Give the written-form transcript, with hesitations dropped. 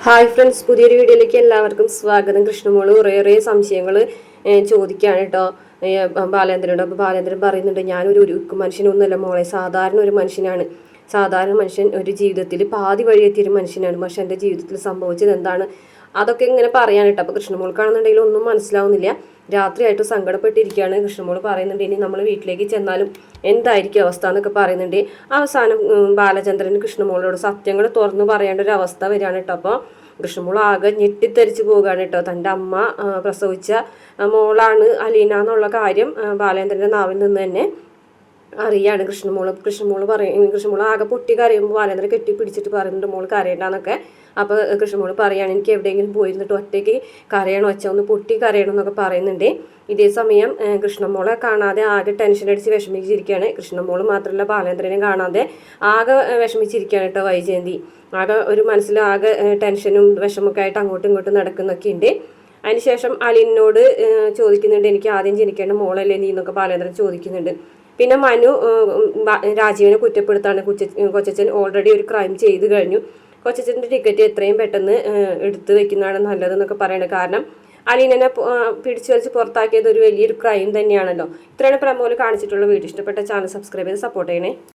Hi friends, പുതിയൊരു വീഡിയോയിലേക്ക് എല്ലാവർക്കും സ്വാഗതം. കൃഷ്ണമോള് കുറേയേറെ സംശയങ്ങൾ ചോദിക്കുകയാണ് കേട്ടോ ബാലേന്ദ്രനോട്. അപ്പോൾ ബാലേന്ദ്രൻ പറയുന്നുണ്ട്, ഞാനൊരു മനുഷ്യനൊന്നുമല്ല മോളെ, സാധാരണ ഒരു മനുഷ്യനാണ്. സാധാരണ മനുഷ്യൻ ഒരു ജീവിതത്തിൽ പാതി വഴിയെത്തിയൊരു മനുഷ്യനാണ്. പക്ഷെ എൻ്റെ ജീവിതത്തിൽ സംഭവിച്ചത് എന്താണ്, അതൊക്കെ ഇങ്ങനെ പറയാൻ കേട്ടോ. അപ്പോൾ കൃഷ്ണമോൾക്കാണെന്നുണ്ടെങ്കിൽ ഒന്നും മനസ്സിലാവുന്നില്ല. രാത്രിയായിട്ട് സങ്കടപ്പെട്ടിരിക്കുകയാണ്. കൃഷ്ണമോൾ പറയുന്നുണ്ട്, ഇനി നമ്മൾ വീട്ടിലേക്ക് ചെന്നാലും എന്തായിരിക്കും അവസ്ഥ എന്നൊക്കെ പറയുന്നുണ്ട്. അവസാനം ബാലചന്ദ്രൻ കൃഷ്ണമോളോട് സത്യങ്ങൾ തുറന്നു പറയേണ്ട ഒരു അവസ്ഥ വരികയാണ് കേട്ടോ. അപ്പോൾ കൃഷ്ണമോൾ ആകെ ഞെട്ടിത്തെറിച്ച് പോവുകയാണ് കേട്ടോ. തൻ്റെ അമ്മ പ്രസവിച്ച മോളാണ് അലീന എന്നുള്ള കാര്യം ബാലേന്ദ്രൻ്റെ നാവിൽ നിന്ന് തന്നെ അറിയാണ് കൃഷ്ണമോൾ ആകെ പൊട്ടി കരയുമ്പോൾ ബാലേന്ദ്രൻ കെട്ടിപ്പിടിച്ചിട്ട് പറയുന്നുണ്ട്, മോൾ കരയണ്ടെന്നൊക്കെ. അപ്പോൾ കൃഷ്ണമോൾ പറയുകയാണ്, എനിക്ക് എവിടെയെങ്കിലും പോയിരുന്നിട്ട് ഒറ്റയ്ക്ക് കരയണം, ഒച്ച ഒന്ന് പൊട്ടി കരയണം എന്നൊക്കെ പറയുന്നുണ്ട്. ഇതേ സമയം കൃഷ്ണമോളെ കാണാതെ ആകെ ടെൻഷൻ അടിച്ച് വിഷമിച്ചിരിക്കുകയാണ്. കൃഷ്ണമോൾ മാത്രമല്ല, ബാലേന്ദ്രനെ കാണാതെ ആകെ വിഷമിച്ചിരിക്കുകയാണ് കേട്ടോ വൈജയന്തി. ആകെ ഒരു മനസ്സിൽ ആകെ ടെൻഷനും വിഷമൊക്കെ ആയിട്ട് അങ്ങോട്ടും ഇങ്ങോട്ടും നടക്കുന്നൊക്കെ ഉണ്ട്. അതിനുശേഷം അലീനോട് ചോദിക്കുന്നുണ്ട്, എനിക്ക് ആദ്യം ജനിക്കേണ്ട മോളല്ലേ നീ എന്നൊക്കെ ബാലേന്ദ്രൻ ചോദിക്കുന്നുണ്ട്. പിന്നെ മനു രാജീവിനെ കുറ്റപ്പെടുത്താണ്. കൊച്ചച്ഛൻ ഓൾറെഡി ഒരു ക്രൈം ചെയ്ത് കഴിഞ്ഞു, കൊച്ചച്ഛൻ്റെ ടിക്കറ്റ് എത്രയും പെട്ടെന്ന് എടുത്ത് വെക്കുന്നതാണ് നല്ലതെന്നൊക്കെ പറയണത്. കാരണം അലീനനെ പിടിച്ചു വലിച്ച് പുറത്താക്കിയത് ഒരു വലിയൊരു ക്രൈം തന്നെയാണല്ലോ. ഇത്രയാണ് പ്രമോല് കാണിച്ചിട്ടുള്ള വീഡിയോ. ഇഷ്ടപ്പെട്ട ചാനൽ സബ്സ്ക്രൈബ് ചെയ്ത് സപ്പോർട്ട് ചെയ്യണേ.